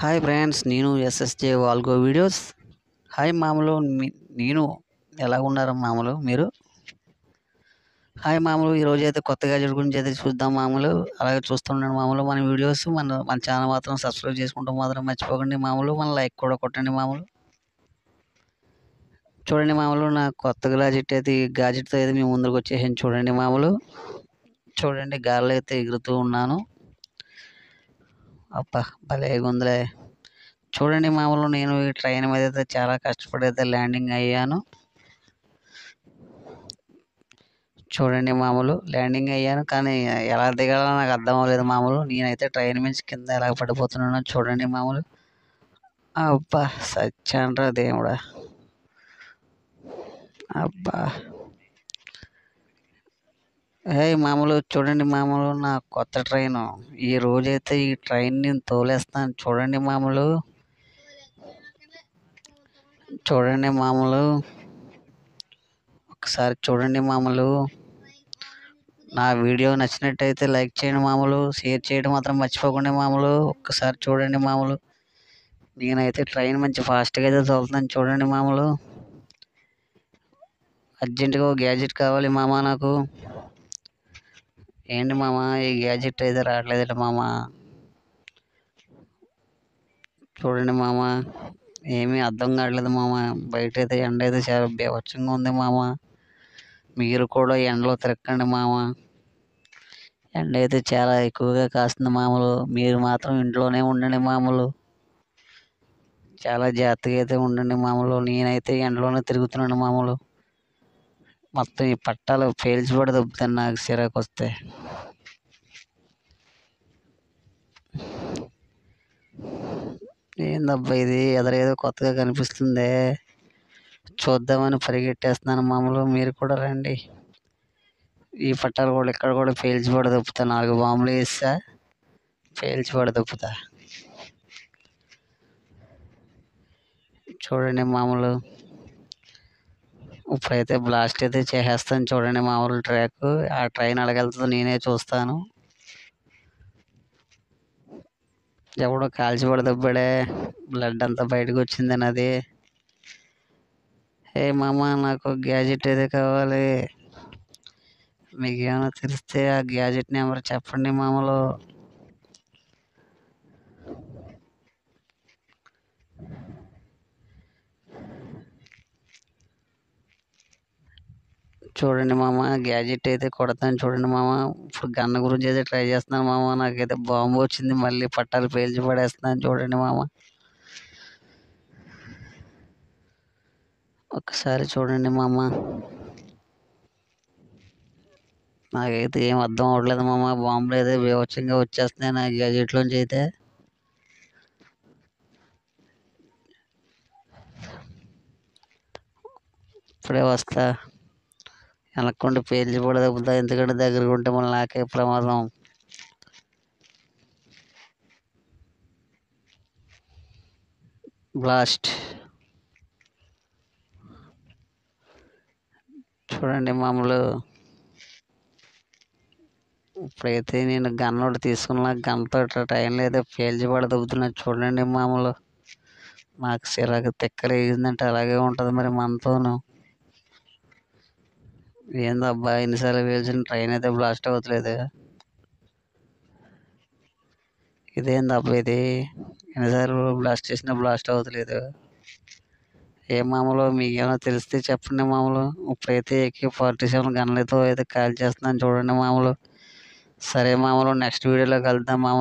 Hi friends, నేను SSJ వాల్గో videos. Hi మామూలు, నేను ఎలా ఉన్నారు మామూలు మీరు? హాయ్ మామూలు, ఈరోజు అయితే కొత్త గ్యాజెట్ గురించి అయితే చూద్దాం మామూలు. అలాగే చూస్తున్నాను మామూలు మన వీడియోస్. మన ఛానల్ మాత్రం సబ్స్క్రైబ్ చేసుకుంటూ మాత్రం మర్చిపోకండి మామూలు. మన లైక్ కూడా కొట్టండి మామూలు. చూడండి మామూలు, నా కొత్త గ్యాజెట్తో అయితే మేము ముందుకు వచ్చేసాను. చూడండి మామూలు, చూడండి గాల్లో అయితే ఎగురుతూ ఉన్నాను. అబ్బా భలేగా ఉందిలే. చూడండి మామూలు, నేను ఈ ట్రైన్ మీద అయితే చాలా కష్టపడి అయితే ల్యాండింగ్ అయ్యాను. చూడండి మామూలు, ల్యాండింగ్ అయ్యాను, కానీ ఎలా దిగాలో నాకు అర్థం అవ్వలేదు మామూలు. నేనైతే ట్రైన్ నుంచి కింద ఎలా పడిపోతున్నానో చూడండి మామూలు. అబ్బా సచ్చాన్రా దేవుడా. అబ్బా మామూలు, చూడండి మామూలు, నా కొత్త ట్రైను. ఈ రోజైతే ఈ ట్రైన్ నేను తోలేస్తాను. చూడండి మామూలు, చూడండి మామూలు, ఒకసారి చూడండి మామూలు. నా వీడియో నచ్చినట్టయితే లైక్ చేయండి మామూలు, షేర్ చేయడం మాత్రం మర్చిపోకండి మామూలు. ఒక్కసారి చూడండి మామూలు, నేనైతే ట్రైన్ మంచి ఫాస్ట్గా అయితే తోలుతున్నాను. చూడండి మామూలు, అర్జెంటుగా ఒక గ్యాజెట్ కావాలి మామ నాకు. ఏంటి మామ, ఈ గ్యాజెట్ అయితే రావట్లేదట మామ. చూడండి మామ, ఏమీ అర్థం కావట్లేదు మామ. బయట అయితే ఎండ అయితే చాలా బీభత్సంగా ఉంది మామ. మీరు కూడా ఎండలో తిరగండి మామ. ఎండ అయితే చాలా ఎక్కువగా కాస్తుంది మామూలు. మీరు మాత్రం ఇంట్లోనే ఉండండి మామూలు. చాలా జాగ్రత్తగా అయితే ఉండండి మామూలు. నేనైతే ఎండలోనే తిరుగుతున్నాను మామూలు. మొత్తం ఈ పట్టాలు పేల్చి కూడా దొబ్బుతాను నాకు చిరాకు వస్తే. ఏందబ్బా ఇది, ఎదురేదో కొత్తగా కనిపిస్తుంది, చూద్దామని పరిగెట్టేస్తున్నాను మామూలు. మీరు కూడా రండి. ఈ పట్టాలు కూడా ఇక్కడ కూడా పేల్చి కూడా దొబ్బుతా. 4 బాంబులు వేస్తా, పేల్చి కూడా దొబ్బుతా. చూడండి మామూలు, ఇప్పుడైతే బ్లాస్ట్ అయితే చేసేస్తాను. చూడండి మామూలు, ట్రాక్ ఆ ట్రైన్ అడగలుగుతుందో నేనే చూస్తాను. ఎవడో కాల్చి పడదబ్బాడే, బ్లడ్ అంతా బయటకు వచ్చిందని అది. మామ, నాకు గ్యాజెట్ అయితే కావాలి. మీకు ఏమైనా తెలిస్తే ఆ గ్యాజెట్ నెంబర్ చెప్పండి మామూలు. చూడండి మామ, గ్యాజెట్ అయితే కొడతాను. చూడండి మామ, ఇప్పుడు గన్న గురించి అయితే ట్రై చేస్తున్నాను మామ. నాకైతే బాంబు వచ్చింది, మళ్ళీ పట్టాలు పేల్చి పడేస్తున్నాను. చూడండి మామ, ఒక్కసారి చూడండి మామ. నాకైతే ఏం అర్థం అవ్వట్లేదు మామ. బాంబులు అయితే బీభత్సంగా వచ్చేస్తున్నాయి నా గ్యాజెట్లోంచి అయితే. ఇప్పుడే వస్తా. వెనక్కుండి పేల్చి కూడా తగ్గుతా, ఎందుకంటే దగ్గరకు ఉంటే మళ్ళీ నాకే ప్రమాదం. బ్లాస్ట్. చూడండి మామూలు, ఇప్పుడైతే నేను గన్నోటి తీసుకున్న గన్తో ట్రైన్లో అయితే పేల్చి కూడా దొబ్బుతున్నా. చూడండి మామూలు, నాకు చిరాకు తిక్కలు వేసిందంటే అలాగే ఉంటుంది మరి మనతోను. ఏందబ్బా, ఎన్నిసార్లు పేల్చిన ట్రైన్ అయితే బ్లాస్ట్ అవ్వట్లేదు. ఇదేందబ్బా ఇది, ఎన్నిసార్లు బ్లాస్ట్ చేసినా బ్లాస్ట్ అవ్వట్లేదు. మామూలు, మీకు ఏమైనా తెలిస్తే చెప్పండి మామూలు. ఇప్పుడైతే AK-47 గన్లతో అయితే కాల్ చేస్తున్నాను. చూడండి మామూలు. సరే మామూలు, నెక్స్ట్ వీడియోలో కలుద్దాం మామూలు.